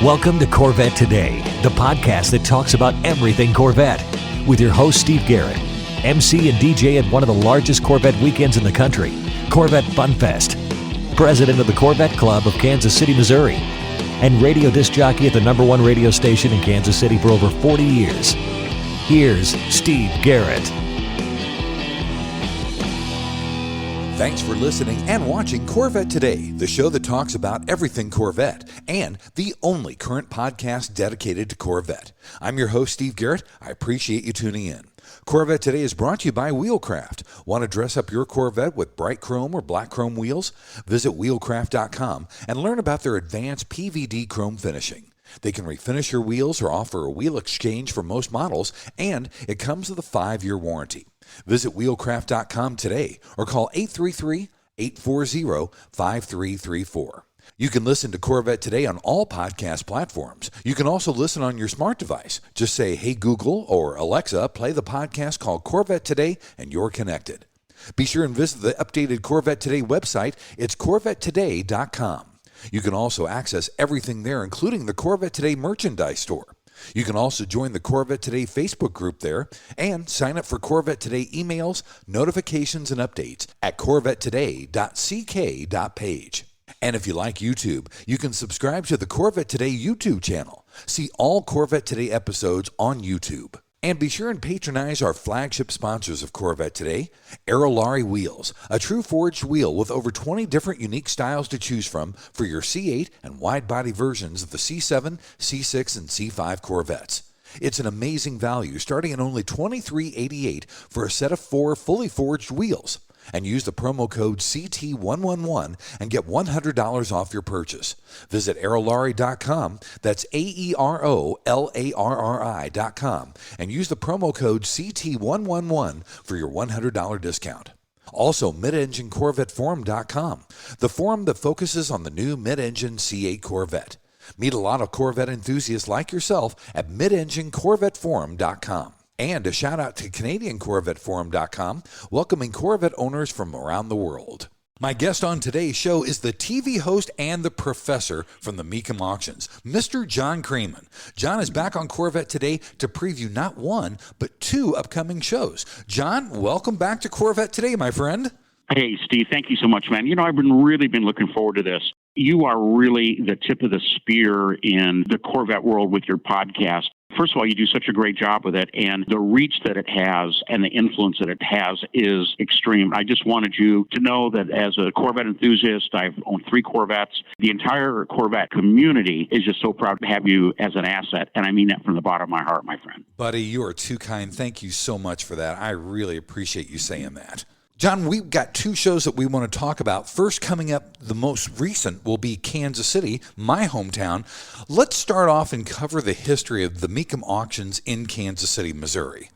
Welcome to Corvette Today, the podcast that talks about everything Corvette, with your host Steve Garrett, MC and DJ at one of the largest Corvette weekends in the country, Corvette Fun Fest, president of the Corvette Club of Kansas City, Missouri, and radio disc jockey at the #1 radio station in Kansas City for over 40 years. Here's Steve Garrett. Thanks for listening and watching Corvette Today, the show that talks about everything Corvette, and the only current podcast dedicated to Corvette. I'm your host, Steve Garrett. I appreciate you tuning in. Corvette Today is brought to you by Wheelcraft. Want to dress up your Corvette with bright chrome or black chrome wheels? Visit wheelcraft.com and learn about their advanced PVD chrome finishing. They can refinish your wheels or offer a wheel exchange for most models, and it comes with a 5-year warranty. Visit wheelcraft.com today or call 833-840-5334. You can listen to Corvette Today on all podcast platforms. You can also listen on your smart device. Just say, "Hey Google" or "Alexa, play the podcast called Corvette Today," and you're connected. Be sure and visit the updated Corvette Today website. It's CorvetteToday.com. You can also access everything there, including the Corvette Today merchandise store. You can also join the Corvette Today Facebook group there and sign up for Corvette Today emails, notifications, and updates at corvettetoday.ck.page. And if you like YouTube, you can subscribe to the Corvette Today YouTube channel. See all Corvette Today episodes on YouTube. And be sure and patronize our flagship sponsors of Corvette Today, Aerolarri Wheels, a true forged wheel with over 20 different unique styles to choose from for your C8 and wide-body versions of the C7, C6, and C5 Corvettes. It's an amazing value, starting at only $23.88 for a set of 4 fully forged wheels. And use the promo code CT111 and get $100 off your purchase. Visit aerolarri.com, that's AEROLARRI.com, and use the promo code CT111 for your $100 discount. Also, midenginecorvetteforum.com, the forum that focuses on the new mid-engine C8 Corvette. Meet a lot of Corvette enthusiasts like yourself at midenginecorvetteforum.com. And a shout out to CanadianCorvetteForum.com, welcoming Corvette owners from around the world. My guest on today's show is the TV host and the professor from the Mecum Auctions, Mr. John Kraman. John is back on Corvette Today to preview not one, but 2 upcoming shows. John, welcome back to Corvette Today, my friend. Hey, Steve, thank you so much, man. I've been really looking forward to this. You are really the tip of the spear in the Corvette world with your podcast. First of all, you do such a great job with it, and the reach that it has and the influence that it has is extreme. I just wanted you to know that as a Corvette enthusiast, I've owned 3 Corvettes. The entire Corvette community is just so proud to have you as an asset, and I mean that from the bottom of my heart, my friend. Buddy, you are too kind. Thank you so much for that. I really appreciate you saying that. John, we've got 2 shows that we want to talk about. First, coming up, the most recent will be Kansas City, my hometown. Let's start off and cover the history of the Mecum Auctions in Kansas City, Missouri.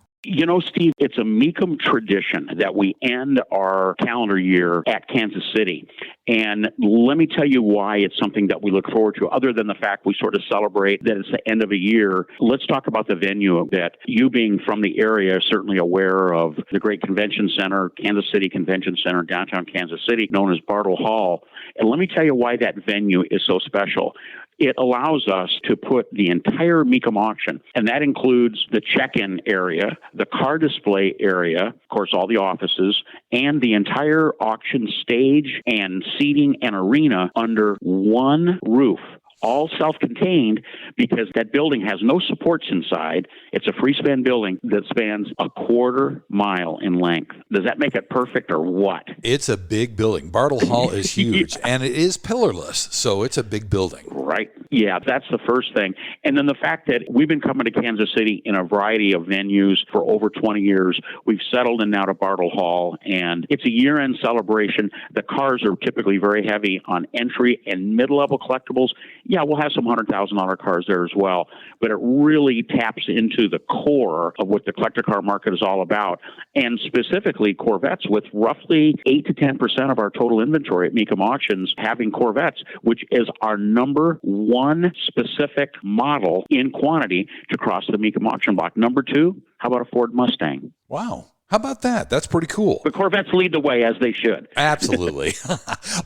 Steve, it's a Mecum tradition that we end our calendar year at Kansas City. And let me tell you why it's something that we look forward to, other than the fact we sort of celebrate that it's the end of a year. Let's talk about the venue a bit. You being from the area are certainly aware of the great convention center, Kansas City Convention Center, downtown Kansas City, known as Bartle Hall. And let me tell you why that venue is so special. It allows us to put the entire Mecum auction, and that includes the check-in area, the car display area, of course, all the offices, and the entire auction stage and seating and arena under one roof. All self-contained, because that building has no supports inside. It's a free-span building that spans a 1/4 mile in length. Does that make it perfect or what? It's a big building. Bartle Hall is huge, and it is pillarless, so it's a big building. Right. Yeah, that's the first thing. And then the fact that we've been coming to Kansas City in a variety of venues for over 20 years. We've settled in now to Bartle Hall, and it's a year-end celebration. The cars are typically very heavy on entry and mid-level collectibles. Yeah, we'll have some $100,000 cars there as well, but it really taps into the core of what the collector car market is all about, and specifically Corvettes, with roughly 8 to 10% of our total inventory at Mecum Auctions having Corvettes, which is our number 1 specific model in quantity to cross the Mecum auction block. Number 2, how about a Ford Mustang? Wow. How about that? That's pretty cool. The Corvettes lead the way, as they should. Absolutely.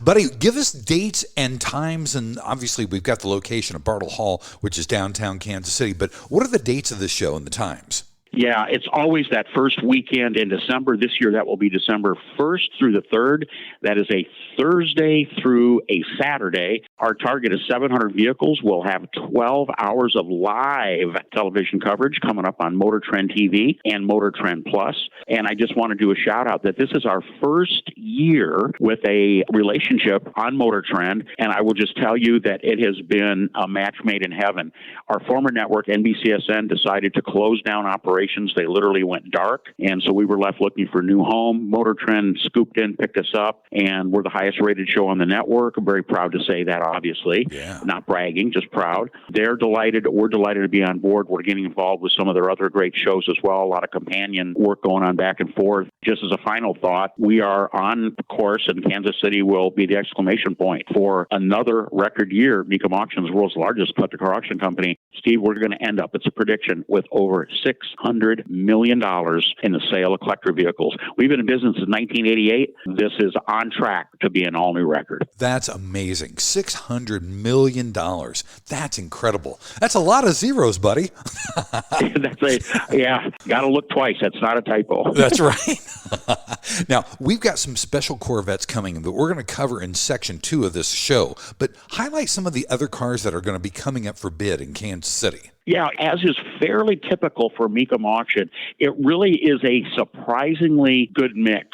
Buddy, give us dates and times, and obviously we've got the location of Bartle Hall, which is downtown Kansas City, but what are the dates of the show and the times? Yeah, it's always that first weekend in December. This year, that will be December 1st through the 3rd. That is a Thursday through a Saturday. Our target is 700 vehicles. We'll have 12 hours of live television coverage coming up on Motor Trend TV and Motor Trend Plus. And I just want to do a shout out that this is our first year with a relationship on Motor Trend. And I will just tell you that it has been a match made in heaven. Our former network, NBCSN, decided to close down operations. They literally went dark, and so we were left looking for a new home. Motor Trend scooped in, picked us up, and we're the highest rated show on the network. I'm very proud to say that, obviously. Yeah. Not bragging, just proud. They're delighted. We're delighted to be on board. We're getting involved with some of their other great shows as well. A lot of companion work going on back and forth. Just as a final thought, we are on course, and Kansas City will be the exclamation point for another record year. Mecum Auctions, world's largest collector car auction company. Steve, we're going to end up, it's a prediction, with over $600 million in the sale of collector vehicles. We've been in business since 1988. This is on track to be an all-new record. That's amazing. $600 million. That's incredible. That's a lot of zeros, buddy. Yeah, got to look twice. That's not a typo. That's right. Now, we've got some special Corvettes coming that we're going to cover in section 2 of this show, but highlight some of the other cars that are going to be coming up for bid in Kansas City. Yeah, as is fairly typical for Mecum Auction, it really is a surprisingly good mix.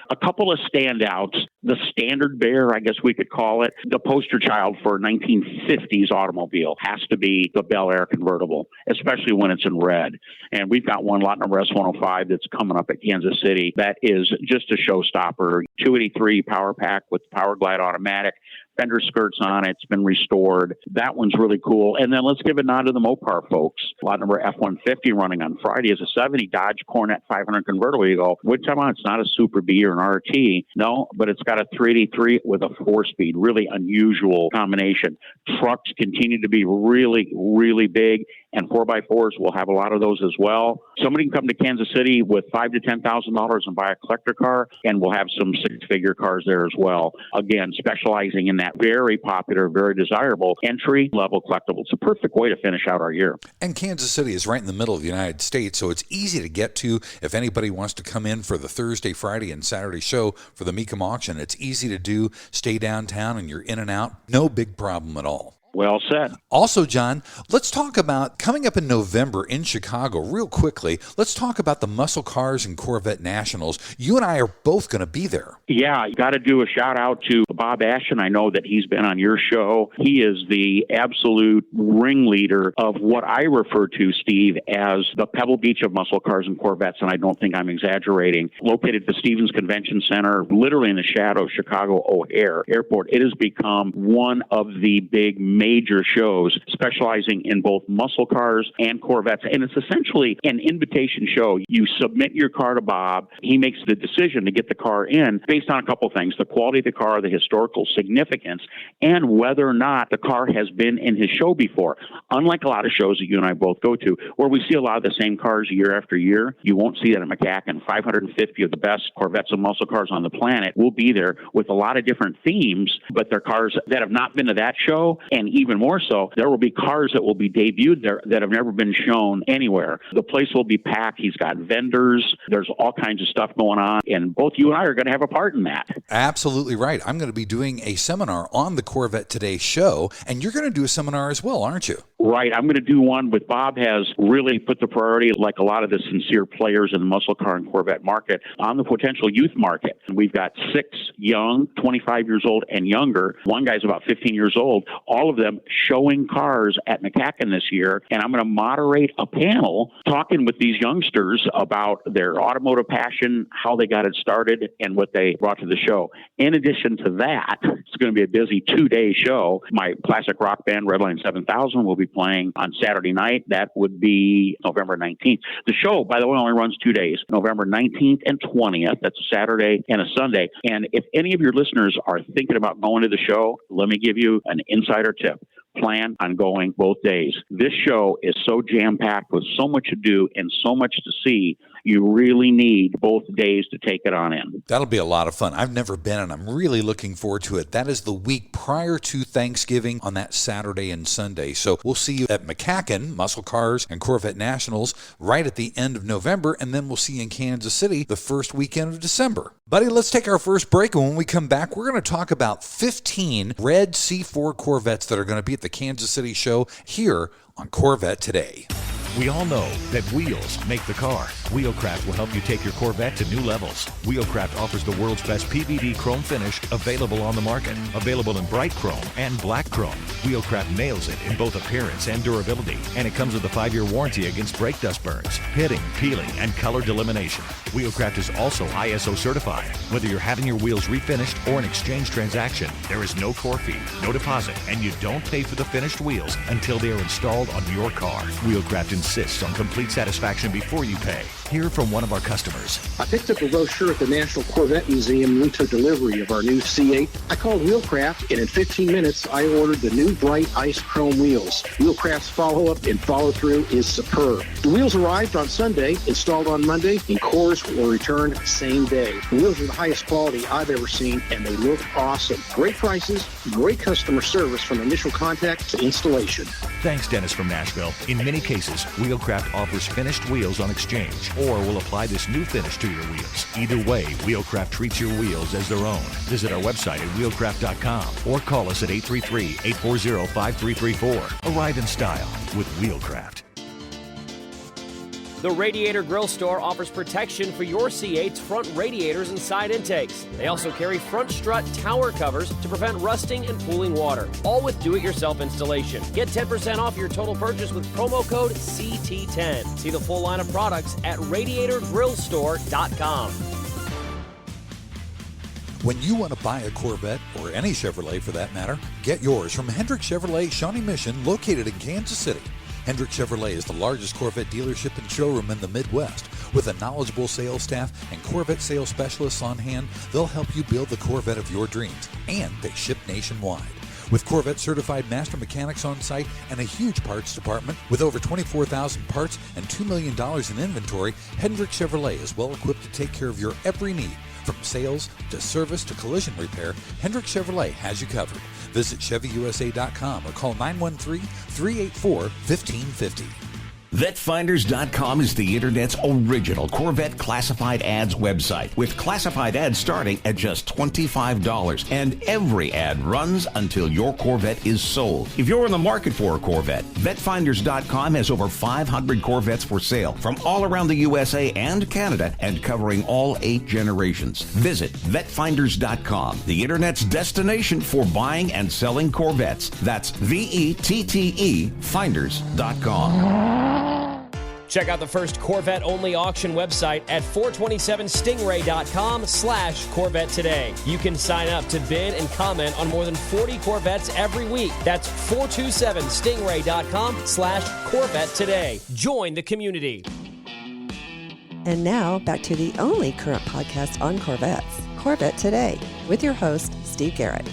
A couple of standouts, the standard bearer, I guess we could call it, the poster child for 1950s automobile has to be the Bel Air convertible, especially when it's in red. And we've got one, lot number S105, that's coming up at Kansas City. That is just a showstopper. 283 power pack with power glide automatic. Fender skirts on it. It's been restored. That one's really cool. And then let's give a nod to the Mopar folks. Lot number F-150 running on Friday is a 70 Dodge Corvette 500 convertible. You go, what time on? It's not a Super B or an RT. No, but it's got a 383 with a 4-speed. Really unusual combination. Trucks continue to be really, really big. And 4x4s, we'll have a lot of those as well. Somebody can come to Kansas City with $5,000 to $10,000 and buy a collector car, and we'll have some 6-figure cars there as well. Again, specializing in that very popular, very desirable entry-level collectible. It's a perfect way to finish out our year. And Kansas City is right in the middle of the United States, so it's easy to get to. If anybody wants to come in for the Thursday, Friday, and Saturday show for the Mecum Auction, it's easy to do. Stay downtown and you're in and out. No big problem at all. Well said. Also, John, let's talk about coming up in November in Chicago real quickly. Let's talk about the Muscle Cars and Corvette Nationals. You and I are both going to be there. Yeah, you got to do a shout out to Bob Ashton. I know that he's been on your show. He is the absolute ringleader of what I refer to, Steve, as the Pebble Beach of muscle cars and Corvettes, and I don't think I'm exaggerating. Located at the Stevens Convention Center, literally in the shadow of Chicago O'Hare Airport, it has become one of the big major shows specializing in both muscle cars and Corvettes. And it's essentially an invitation show. You submit your car to Bob. He makes the decision to get the car in based on a couple things: the quality of the car, the historical significance, and whether or not the car has been in his show before. Unlike a lot of shows that you and I both go to, where we see a lot of the same cars year after year, you won't see that at McCacken. 550 of the best Corvettes and muscle cars on the planet will be there with a lot of different themes, but they're cars that have not been to that show. And even more so, there will be cars that will be debuted there that have never been shown anywhere. The place will be packed. He's got vendors. There's all kinds of stuff going on. And both you and I are going to have a part in that. Absolutely right. I'm going to be doing a seminar on the Corvette Today show, and you're going to do a seminar as well, aren't you? Right. I'm going to do one with Bob has really put the priority, like a lot of the sincere players in the muscle car and Corvette market, on the potential youth market. We've got 6 young, 25 years old and younger. One guy's about 15 years old, all of them showing cars at McCacken this year. And I'm going to moderate a panel talking with these youngsters about their automotive passion, how they got it started, and what they brought to the show. In addition to that, it's going to be a busy 2-day show. My classic rock band, Redline 7000, will be playing on Saturday night. That would be November 19th. The show, by the way, only runs 2 days, November 19th and 20th. That's a Saturday and a Sunday. And if any of your listeners are thinking about going to the show, let me give you an insider tip. Plan on going both days. This show is so jam-packed with so much to do and so much to see. you really need both days to take it on in. That'll be a lot of fun. I've never been, and I'm really looking forward to it. That is the week prior to Thanksgiving on that Saturday and Sunday. So we'll see you at McCacken, Muscle Cars and Corvette Nationals right at the end of November, and then we'll see you in Kansas City the first weekend of December. Buddy, let's take our first break, and when we come back, we're going to talk about 15 red C4 Corvettes that are going to be at the Kansas City show here on Corvette Today. We all know that wheels make the car. Wheelcraft will help you take your Corvette to new levels. Wheelcraft offers the world's best PVD chrome finish available on the market. Available in bright chrome and black chrome. Wheelcraft nails it in both appearance and durability. And it comes with a 5-year warranty against brake dust burns, pitting, peeling, and color delamination. Wheelcraft is also ISO certified. Whether you're having your wheels refinished or an exchange transaction, there is no core fee, no deposit, and you don't pay for the finished wheels until they are installed on your car. Wheelcraft insists on complete satisfaction before you pay. Hear from one of our customers. I picked up a brochure at the National Corvette Museum and we took delivery of our new C8. I called Wheelcraft, and in 15 minutes, I ordered the new bright ice chrome wheels. Wheelcraft's follow-up and follow-through is superb. The wheels arrived on Sunday, installed on Monday, and cores were returned same day. The wheels are the highest quality I've ever seen, and they look awesome. Great prices, great customer service from initial contact to installation. Thanks, Dennis from Nashville. In many cases, Wheelcraft offers finished wheels on exchange or will apply this new finish to your wheels. Either way, Wheelcraft treats your wheels as their own. Visit our website at wheelcraft.com or call us at 833-840-5334. Arrive in style with Wheelcraft. The Radiator Grill Store offers protection for your C8's front radiators and side intakes. They also carry front strut tower covers to prevent rusting and pooling water, all with do-it-yourself installation. Get 10% off your total purchase with promo code CT10. See the full line of products at radiatorgrillstore.com. When you want to buy a Corvette, or any Chevrolet for that matter, get yours from Hendrick Chevrolet Shawnee Mission, located in Kansas City. Hendrick Chevrolet is the largest Corvette dealership and showroom in the Midwest. With a knowledgeable sales staff and Corvette sales specialists on hand, they'll help you build the Corvette of your dreams, and they ship nationwide. With Corvette certified master mechanics on site and a huge parts department with over 24,000 parts and $2 million in inventory, Hendrick Chevrolet is well equipped to take care of your every need. From sales to service to collision repair, Hendrick Chevrolet has you covered. Visit ChevyUSA.com or call 913-384-1550. VetFinders.com is the Internet's original Corvette classified ads website, with classified ads starting at just $25, and every ad runs until your Corvette is sold. If you're in the market for a Corvette, VetFinders.com has over 500 Corvettes for sale from all around the USA and Canada, and covering all 8 generations. Visit VetFinders.com, the Internet's destination for buying and selling Corvettes. That's VETTE Finders.com. Check out the first Corvette-only auction website at 427stingray.com/Corvette Today. You can sign up to bid and comment on more than 40 Corvettes every week. That's 427stingray.com/Corvette Today. Join the community. And now, back to the only current podcast on Corvettes, Corvette Today, with your host, Steve Garrett.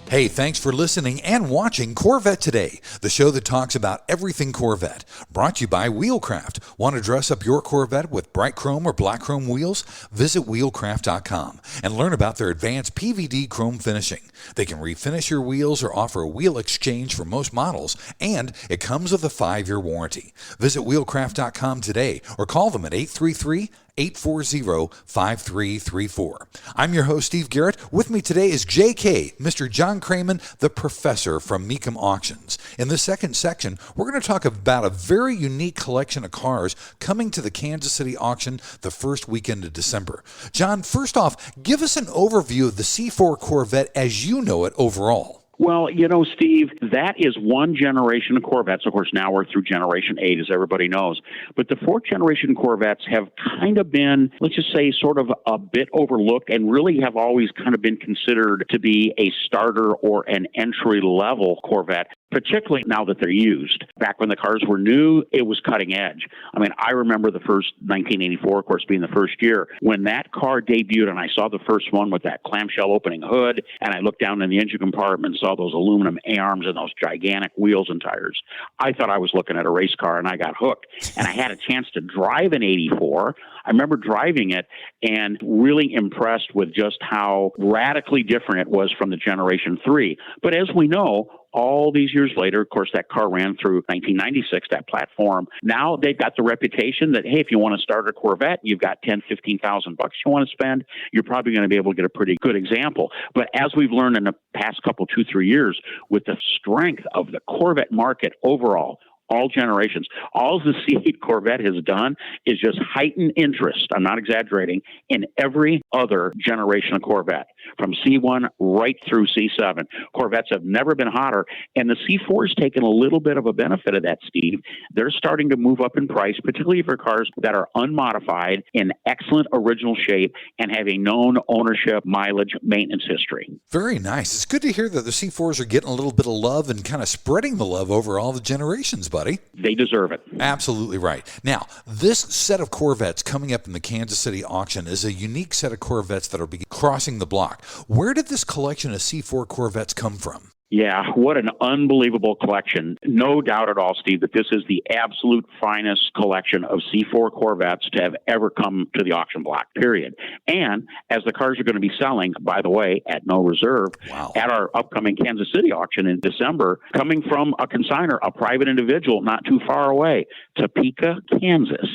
Hey, thanks for listening and watching Corvette Today, the show that talks about everything Corvette. Brought to you by Wheelcraft. Want to dress up your Corvette with bright chrome or black chrome wheels? Visit Wheelcraft.com and learn about their advanced PVD chrome finishing. They can refinish your wheels or offer a wheel exchange for most models, and it comes with a 5-year warranty. Visit Wheelcraft.com today or call them at 833-840-5334. I'm your host, Steve Garrett. With me today is JK, Mr. John Kraman, the professor from Mecum Auctions. In the second section, we're going to talk about a very unique collection of cars coming to the Kansas City auction the first weekend of December. John, first off, give us an overview of the C4 Corvette as you know it overall. Well, you know, Steve, that is one generation of Corvettes. Of course, now we're through Generation 8, as everybody knows. But the fourth generation Corvettes have kind of been, let's just say, sort of a bit overlooked, and really have always kind of been considered to be a starter or an entry-level Corvette, particularly now that they're used. Back when the cars were new, it was cutting edge. I mean, I remember the first 1984, of course, being the first year, when that car debuted and I saw the first one with that clamshell opening hood, and I looked down in the engine compartment and saw those aluminum arms and those gigantic wheels and tires, I thought I was looking at a race car, and I got hooked. And I had a chance to drive an 84. I remember driving it and really impressed with just how radically different it was from the Generation 3. But as we know, all these years later, of course, that car ran through 1996, that platform. Now they've got the reputation that, hey, if you want to start a Corvette, you've got $10,000, $15,000 you want to spend, you're probably going to be able to get a pretty good example. But as we've learned in the past couple, 2-3 years, with the strength of the Corvette market overall, all generations, all the C8 Corvette has done is just heighten interest, I'm not exaggerating, in every other generation of Corvette, from C1 right through C7. Corvettes have never been hotter, and the C4 has taken a little bit of a benefit of that, Steve. They're starting to move up in price, particularly for cars that are unmodified, in excellent original shape, and have a known ownership, mileage, maintenance history. Very nice. It's good to hear that the C4s are getting a little bit of love and kind of spreading the love over all the generations, buddy. They deserve it. Absolutely right. Now, this set of Corvettes coming up in the Kansas City auction is a unique set of Corvettes that will be crossing the block. Where did this collection of C4 Corvettes come from? Yeah, what an unbelievable collection. No doubt at all, Steve, that this is the absolute finest collection of C4 Corvettes to have ever come to the auction block, period. And as the cars are going to be selling, by the way, at no reserve, at our upcoming Kansas City auction in December, coming from a consignor, a private individual not too far away, Topeka, Kansas,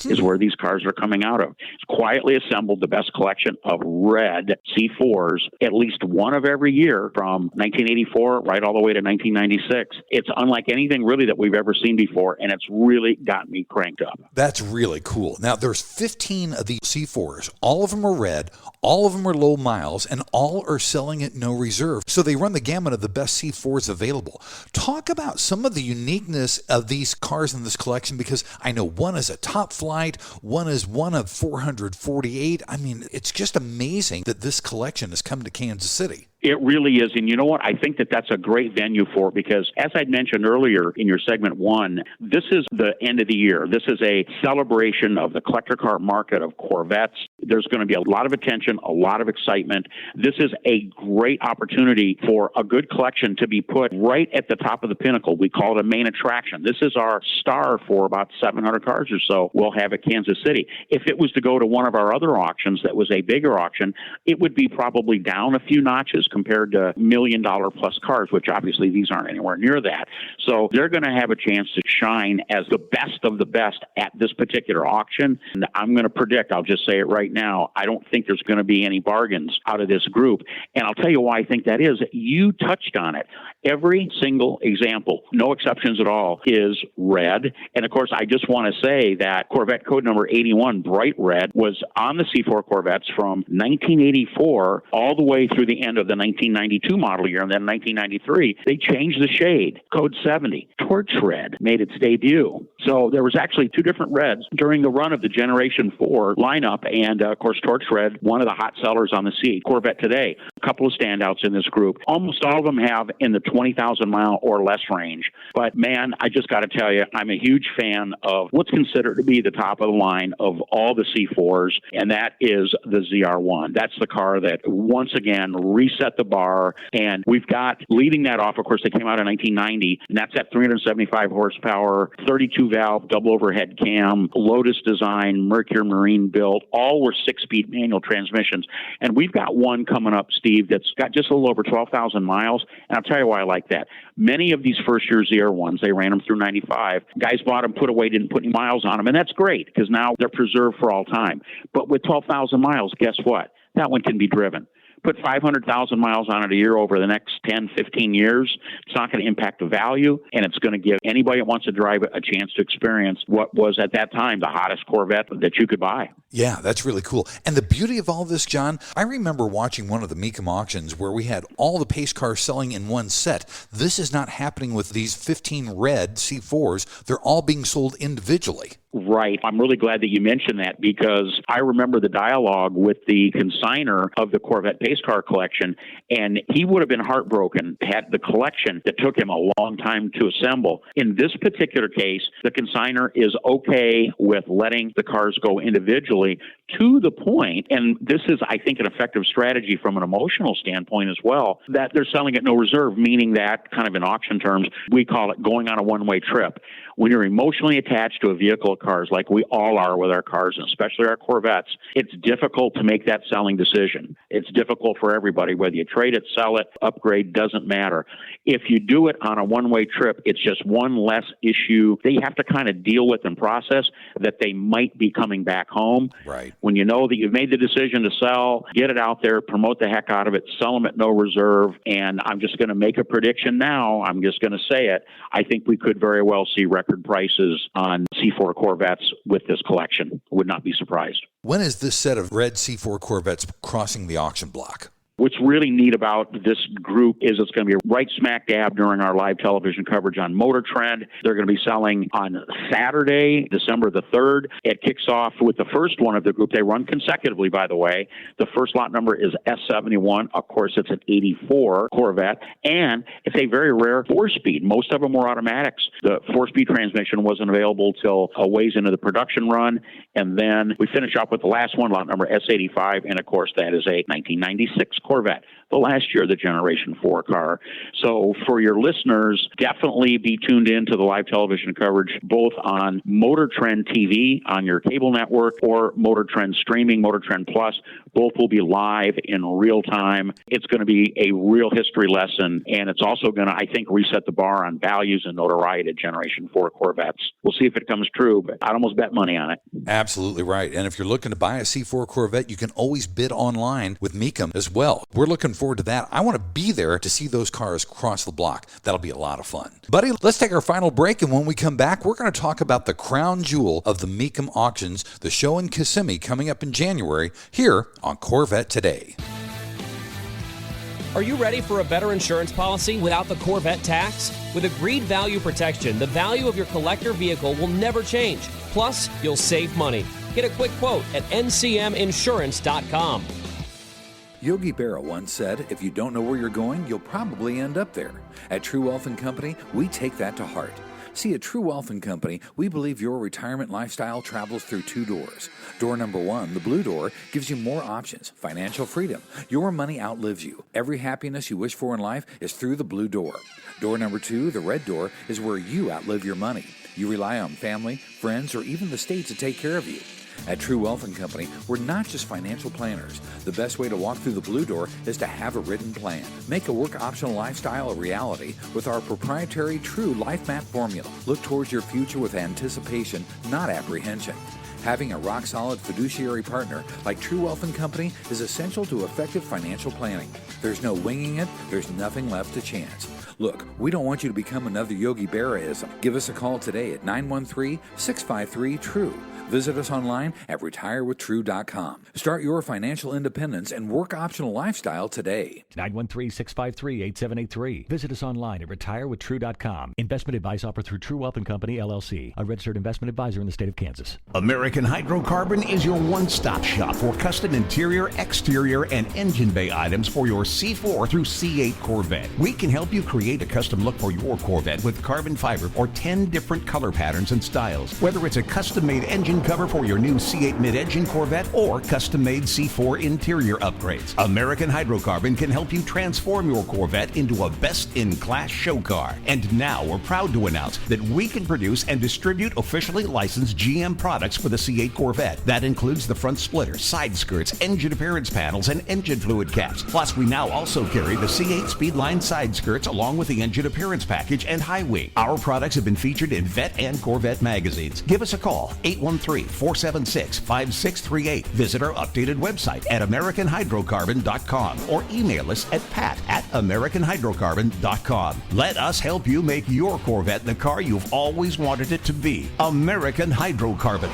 is where these cars are coming out of. It's quietly assembled the best collection of red C4s, at least one of every year from 1984 right all the way to 1996. It's unlike anything really that we've ever seen before, and it's really got me cranked up. That's really cool. Now, there's 15 of these C4s. All of them are red, all of them are low miles, and all are selling at no reserve. So they run the gamut of the best C4s available. Talk about some of the uniqueness of these cars in this collection, because I know one is a top flight, one is one of 448. I mean, it's just amazing that this collection has come to Kansas City. It really is. And you know what? I think that that's a great venue for it because, as I'd mentioned earlier in your segment one, this is the end of the year. This is a celebration of the collector car market of Corvettes. There's going to be a lot of attention, a lot of excitement. This is a great opportunity for a good collection to be put right at the top of the pinnacle. We call it a main attraction. This is our star for about 700 cars or so we'll have at Kansas City. If it was to go to one of our other auctions that was a bigger auction, it would be probably down a few notches compared to $1 million plus cars, which obviously these aren't anywhere near that. So they're going to have a chance to shine as the best of the best at this particular auction. And I'm going to predict, I'll just say it right now, I don't think there's going to be any bargains out of this group. And I'll tell you why I think that is. You touched on it. Every single example, no exceptions at all, is red. And of course, I just want to say that Corvette code number 81, bright red, was on the C4 Corvettes from 1984 all the way through the end of the 1992 model year. And then 1993, they changed the shade. Code 70, torch red, made its debut. So there was actually two different reds during the run of the Generation 4 lineup. And of course, torch red, one of the hot sellers on the C Corvette today. A couple of standouts in this group. Almost all of them have in the 20,000 mile or less range. But man, I just got to tell you, I'm a huge fan of what's considered to be the top of the line of all the C4s, and that is the ZR1. That's the car that once again reset the bar, and we've got leading that off, of course, they came out in 1990, and that's at 375 horsepower, 32 valve, double overhead cam, Lotus design, Mercury Marine built, all were 6-speed manual transmissions. And we've got one coming up, Steve, that's got just a little over 12,000 miles, and I'll tell you why I like that. Many of these first-year ZR1s, they ran them through 95. Guys bought them, put away, didn't put any miles on them, and that's great because now they're preserved for all time. But with 12,000 miles, guess what? That one can be driven. Put 500,000 miles on it a year over the next 10, 15 years. It's not going to impact the value, and it's going to give anybody that wants to drive it a chance to experience what was at that time the hottest Corvette that you could buy. Yeah, that's really cool. And the beauty of all this, John, I remember watching one of the Mecum auctions where we had all the pace cars selling in one set. This is not happening with these 15 red C4s. They're all being sold individually. Right. I'm really glad that you mentioned that because I remember the dialogue with the consignor of the Corvette pace car collection, and he would have been heartbroken had the collection that took him a long time to assemble. In this particular case, the consignor is okay with letting the cars go individually successfully, to the point, and this is, I think, an effective strategy from an emotional standpoint as well, that they're selling at no reserve, meaning that, kind of in auction terms, we call it going on a one-way trip. When you're emotionally attached to a vehicle of cars, like we all are with our cars, and especially our Corvettes, it's difficult to make that selling decision. It's difficult for everybody, whether you trade it, sell it, upgrade, doesn't matter. If you do it on a one-way trip, it's just one less issue that you have to kind of deal with and process, that they might be coming back home. Right. When you know that you've made the decision to sell, get it out there, promote the heck out of it, sell them at no reserve. And I'm just going to make a prediction now. I'm just going to say it. I think we could very well see record prices on C4 Corvettes with this collection. Would not be surprised. When is this set of red C4 Corvettes crossing the auction block? What's really neat about this group is it's going to be right smack dab during our live television coverage on Motor Trend. They're going to be selling on Saturday, December the 3rd. It kicks off with the first one of the group. They run consecutively, by the way. The first lot number is S71. Of course, it's an 84 Corvette, and it's a very rare 4-speed. Most of them were automatics. The 4-speed transmission wasn't available till a ways into the production run, and then we finish up with the last one, lot number S85, and of course, that is a 1996 Corvette, the last year of the Generation 4 car. So for your listeners, definitely be tuned in to the live television coverage, both on Motor Trend TV on your cable network or Motor Trend streaming, Motor Trend Plus. Both will be live in real time. It's going to be a real history lesson, and it's also going to, I think, reset the bar on values and notoriety of Generation 4 Corvettes. We'll see if it comes true, but I'd almost bet money on it. Absolutely right. And if you're looking to buy a C4 Corvette, you can always bid online with Mecum as well. We're looking forward to that. I want to be there to see those cars cross the block. That'll be a lot of fun. Buddy, let's take our final break, and when we come back, we're going to talk about the crown jewel of the Mecum Auctions, the show in Kissimmee coming up in January, here on Corvette Today. Are you ready for a better insurance policy without the Corvette tax? With Agreed Value Protection, the value of your collector vehicle will never change. Plus, you'll save money. Get a quick quote at ncminsurance.com. Yogi Berra once said, if you don't know where you're going, you'll probably end up there. At True Wealth & Company, we take that to heart. See, at True Wealth & Company, we believe your retirement lifestyle travels through 2 doors. Door number 1, the blue door, gives you more options, financial freedom. Your money outlives you. Every happiness you wish for in life is through the blue door. Door number 2, the red door, is where you outlive your money. You rely on family, friends, or even the state to take care of you. At True Wealth & Company, we're not just financial planners. The best way to walk through the blue door is to have a written plan. Make a work optional lifestyle a reality with our proprietary True Life Map formula. Look towards your future with anticipation, not apprehension. Having a rock-solid fiduciary partner like True Wealth & Company is essential to effective financial planning. There's no winging it. There's nothing left to chance. Look, we don't want you to become another Yogi Berra-ism. Give us a call today at 913-653-TRUE. Visit us online at retirewithtrue.com. Start your financial independence and work optional lifestyle today. 913-653-8783. Visit us online at retirewithtrue.com. Investment advice offered through True Wealth & Company, LLC, a registered investment advisor in the state of Kansas. American Hydrocarbon is your one-stop shop for custom interior, exterior, and engine bay items for your C4 through C8 Corvette. We can help you create a custom look for your Corvette with carbon fiber or 10 different color patterns and styles. Whether it's a custom-made engine cover for your new C8 mid-engine Corvette or custom-made C4 interior upgrades, American Hydrocarbon can help you transform your Corvette into a best-in-class show car. And now we're proud to announce that we can produce and distribute officially licensed GM products for the C8 Corvette. That includes the front splitter, side skirts, engine appearance panels, and engine fluid caps. Plus, we now also carry the C8 Speedline side skirts along with the engine appearance package and high wing. Our products have been featured in Vet and Corvette magazines. Give us a call, 813-476-5638. Visit our updated website at AmericanHydrocarbon.com or email us at pat@AmericanHydrocarbon.com. Let us help you make your Corvette the car you've always wanted it to be. American Hydrocarbon.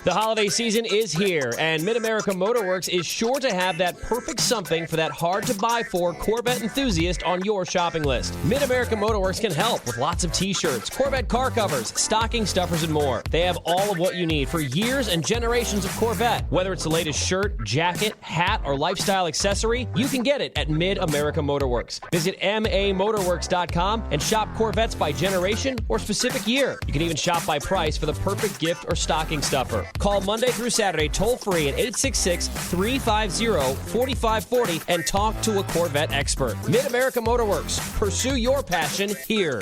The holiday season is here, and Mid-America Motorworks is sure to have that perfect something for that hard-to-buy-for Corvette enthusiast on your shopping list. Mid-America Motorworks can help with lots of T-shirts, Corvette car covers, stocking stuffers, and more. They have all of what you need for years and generations of Corvette. Whether it's the latest shirt, jacket, hat, or lifestyle accessory, you can get it at Mid-America Motorworks. Visit mamotorworks.com and shop Corvettes by generation or specific year. You can even shop by price for the perfect gift or stocking stuffer. Call Monday through Saturday toll-free at 866-350-4540 and talk to a Corvette expert. Mid-America Motorworks. Pursue your passion here.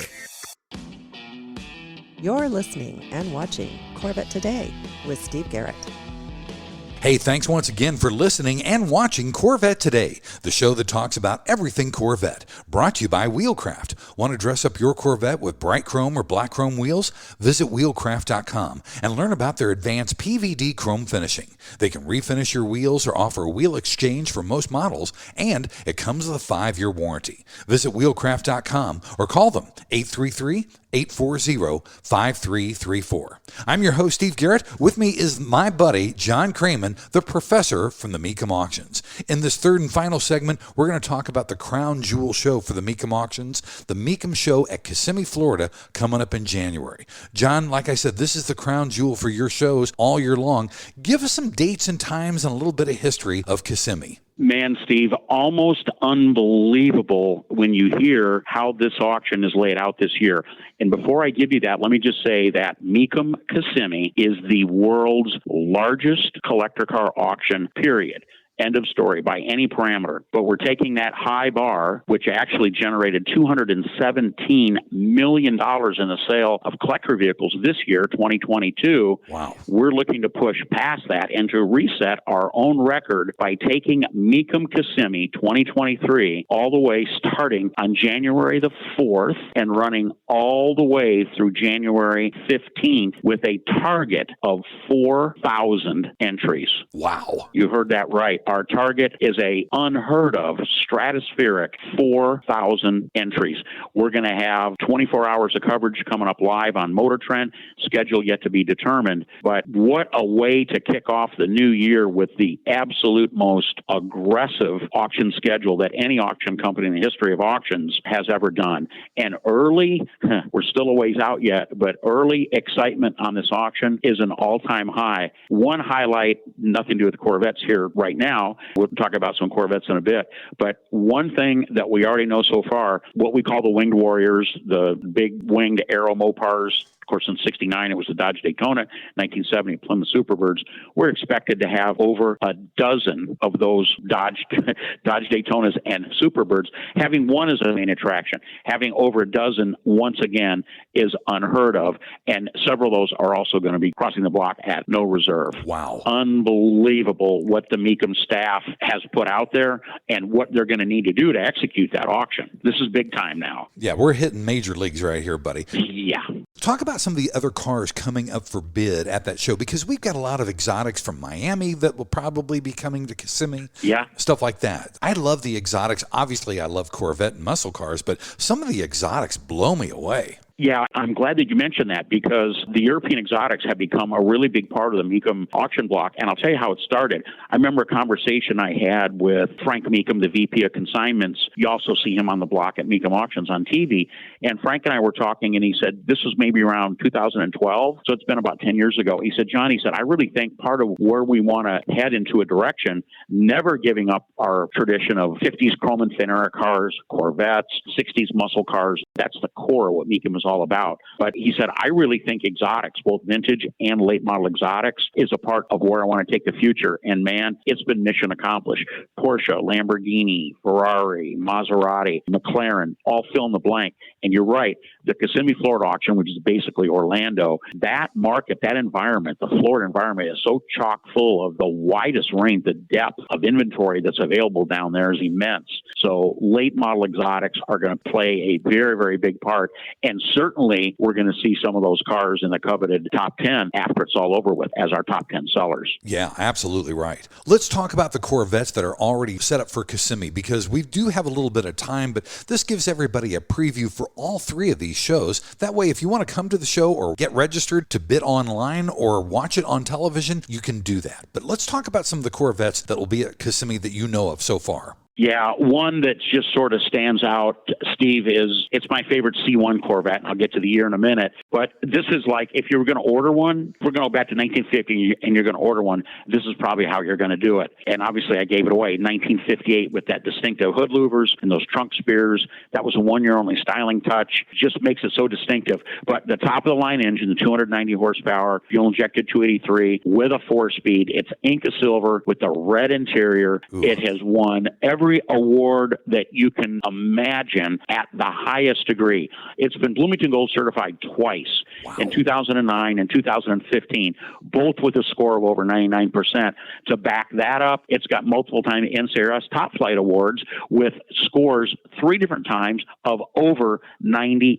You're listening and watching Corvette Today with Steve Garrett. Hey, thanks once again for listening and watching Corvette Today, the show that talks about everything Corvette. Brought to you by Wheelcraft. Want to dress up your Corvette with bright chrome or black chrome wheels? Visit wheelcraft.com and learn about their advanced PVD chrome finishing. They can refinish your wheels or offer a wheel exchange for most models, and it comes with a 5-year warranty. Visit wheelcraft.com or call them 833-840-5334. I'm your host, Steve Garrett. With me is my buddy, John Kraman, the professor from the Mecum Auctions. In this third and final segment, we're going to talk about the crown jewel show for the Mecum Auctions, the Mecum show at Kissimmee, Florida, coming up in January. John, like I said, this is the crown jewel for your shows all year long. Give us some dates and times and a little bit of history of Kissimmee. Man, Steve, almost unbelievable when you hear how this auction is laid out this year. And before I give you that, let me just say that Mecum Kissimmee is the world's largest collector car auction, period. End of story, by any parameter. But we're taking that high bar, which actually generated $217 million in the sale of collector vehicles this year, 2022. Wow. We're looking to push past that and to reset our own record by taking Mecum Kissimmee 2023 all the way starting on January the 4th and running all the way through January 15th with a target of 4,000 entries. Wow. You heard that right. Our target is a unheard of stratospheric 4,000 entries. We're going to have 24 hours of coverage coming up live on Motor Trend, schedule yet to be determined. But what a way to kick off the new year with the absolute most aggressive auction schedule that any auction company in the history of auctions has ever done. And early, we're still a ways out yet, but early excitement on this auction is an all-time high. One highlight, nothing to do with the Corvettes here right now. We'll talk about some Corvettes in a bit. But one thing that we already know so far, what we call the Winged Warriors, the big winged aero Mopars. Of course, in 69, it was the Dodge Daytona, 1970, Plymouth Superbirds. We're expected to have over a dozen of those Dodge Daytonas and Superbirds. Having one as a main attraction, having over a dozen once again is unheard of. And several of those are also going to be crossing the block at no reserve. Wow. Unbelievable what the Mecum staff has put out there and what they're going to need to do to execute that auction. This is big time now. Yeah, we're hitting major leagues right here, buddy. Yeah. Talk about some of the other cars coming up for bid at that show, because we've got a lot of exotics from Miami that will probably be coming to Kissimmee. Yeah. Stuff like that. I love the exotics. Obviously, I love Corvette and muscle cars, but some of the exotics blow me away. Yeah, I'm glad that you mentioned that because the European exotics have become a really big part of the Mecum auction block. And I'll tell you how it started. I remember a conversation I had with Frank Mecum, the VP of Consignments. You also see him on the block at Mecum Auctions on TV. And Frank and I were talking, and he said, this was maybe around 2012. So it's been about 10 years ago. He said, John, I really think part of where we want to head into a direction, never giving up our tradition of 50s chrome and thin air cars, Corvettes, 60s muscle cars. That's the core of what Mecum is all about. But he said, I really think exotics, both vintage and late model exotics, is a part of where I want to take the future. And man, it's been mission accomplished. Porsche, Lamborghini, Ferrari, Maserati, McLaren, all fill in the blank. And you're right, the Kissimmee, Florida auction, which is basically Orlando, that market, that environment, the Florida environment is so chock full of the widest range, the depth of inventory that's available down there is immense. So late model exotics are going to play a very, very big part. And certainly we're going to see some of those cars in the coveted top 10 after it's all over with as our top 10 sellers. Yeah, absolutely right. Let's talk about the Corvettes that are already set up for Kissimmee, because we do have a little bit of time, but this gives everybody a preview for all three of these shows. That way, if you want to come to the show or get registered to bid online or watch it on television, you can do that. But let's talk about some of the Corvettes that will be at Kissimmee that you know of so far. Yeah, one that just sort of stands out, Steve, it's my favorite C1 Corvette, and I'll get to the year in a minute. But this is like, if you were going to order one, if we're going to go back to 1950 and you're going to order one, this is probably how you're going to do it. And obviously, I gave it away. 1958 with that distinctive hood louvers and those trunk spears. That was a one-year-only styling touch. Just makes it so distinctive. But the top-of-the-line engine, the 290 horsepower, fuel-injected 283 with a 4-speed. It's Inca silver with the red interior. Ooh. It has won every award that you can imagine at the highest degree. It's been Bloomington Gold certified twice, in 2009 and 2015, both with a score of over 99%. To back that up, it's got multiple time NCRS Top Flight Awards with scores 3 different times of over 99%.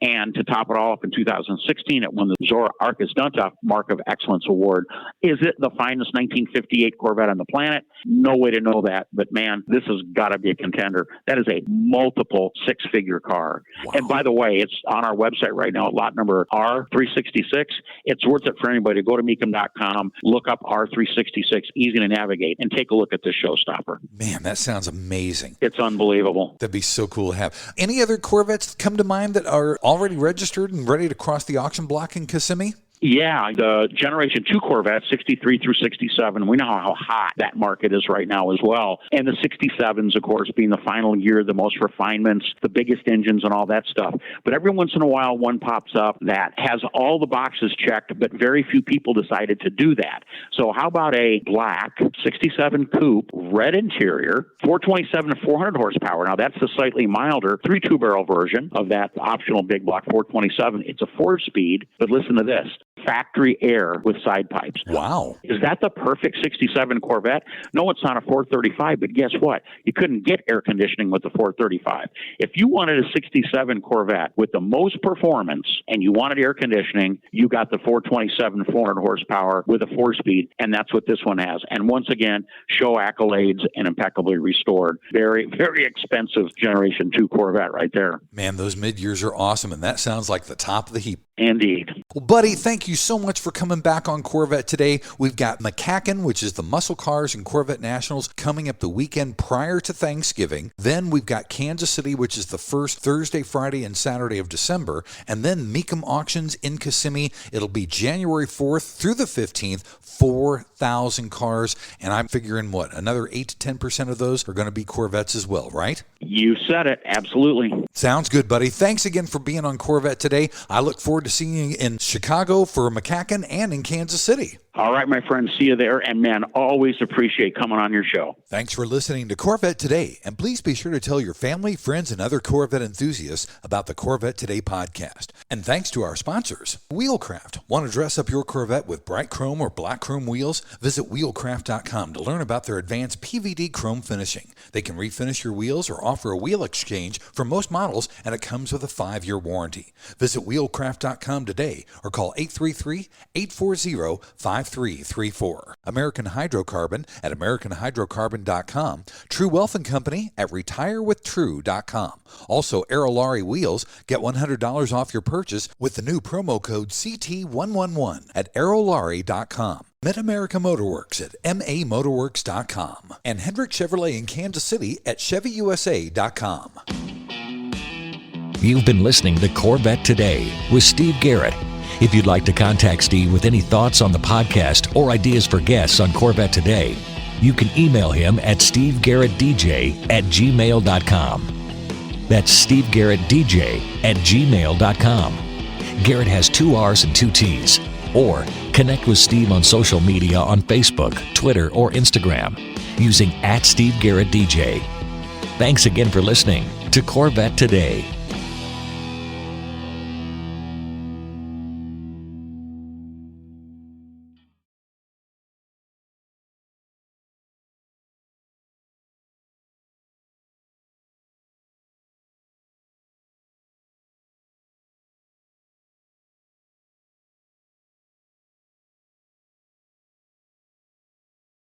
And to top it all up, in 2016, it won the Zora Arcus Duntoff Mark of Excellence Award. Is it the finest 1958 Corvette on the planet? No way to know that. But man, this has got to be a contender. That is a multiple 6-figure car. Wow. And by the way, it's on our website right now, lot number R366. It's worth it for anybody to go to Mecum.com, look up R366, easy to navigate, and take a look at this showstopper. Man, that sounds amazing. It's unbelievable. That'd be so cool to have. Any other Corvettes come to mind that are already registered and ready to cross the auction block in Kissimmee? Yeah, the Generation 2 Corvette, 63 through 67, we know how hot that market is right now as well. And the 67s, of course, being the final year, the most refinements, the biggest engines and all that stuff. But every once in a while, one pops up that has all the boxes checked, but very few people decided to do that. So how about a black 67 coupe, red interior, 427 to 400 horsepower. Now, that's the slightly milder 3-2-barrel version of that optional big block 427. It's a 4-speed, but listen to this. Factory air with side pipes. Wow. Is that the perfect 67 Corvette? No, it's not a 435, but guess what? You couldn't get air conditioning with the 435. If you wanted a 67 Corvette with the most performance and you wanted air conditioning, you got the 427 400 horsepower with a 4-speed, and that's what this one has. And once again, show accolades and impeccably restored. Very, very expensive Generation 2 Corvette right there. Man, those mid-years are awesome, and that sounds like the top of the heap. Indeed. Well, buddy, thank you so much for coming back on Corvette Today. We've got McCacken, which is the Muscle Cars and Corvette Nationals, coming up the weekend prior to Thanksgiving. Then we've got Kansas City, which is the first Thursday, Friday, and Saturday of December. And then Mecum Auctions in Kissimmee. It'll be January 4th through the 15th, 4,000 cars. And I'm figuring, another 8 to 10% of those are going to be Corvettes as well, right? You said it. Absolutely. Sounds good, buddy. Thanks again for being on Corvette Today. I look forward to seeing you in Chicago for McCacken and in Kansas City. All right, my friend. See you there. And, man, always appreciate coming on your show. Thanks for listening to Corvette Today. And please be sure to tell your family, friends, and other Corvette enthusiasts about the Corvette Today podcast. And thanks to our sponsors, Wheelcraft. Want to dress up your Corvette with bright chrome or black chrome wheels? Visit wheelcraft.com to learn about their advanced PVD chrome finishing. They can refinish your wheels or offer a wheel exchange for most models, and it comes with a 5-year warranty. Visit wheelcraft.com today or call 833-840-5334. American Hydrocarbon at AmericanHydrocarbon.com. True Wealth and Company at RetireWithTrue.com. Also, Aerolarri Wheels. Get $100 off your purchase with the new promo code CT111 at Aerolarri.com. Mid-America Motorworks at MAMotorworks.com. And Hendrick Chevrolet in Kansas City at ChevyUSA.com. You've been listening to Corvette Today with Steve Garrett. If you'd like to contact Steve with any thoughts on the podcast or ideas for guests on Corvette Today, you can email him at stevegarrettdj@gmail.com. That's stevegarrettdj@gmail.com. Garrett has 2 R's and 2 T's. Or connect with Steve on social media on Facebook, Twitter, or Instagram using @SteveGarrettDJ. Thanks again for listening to Corvette Today.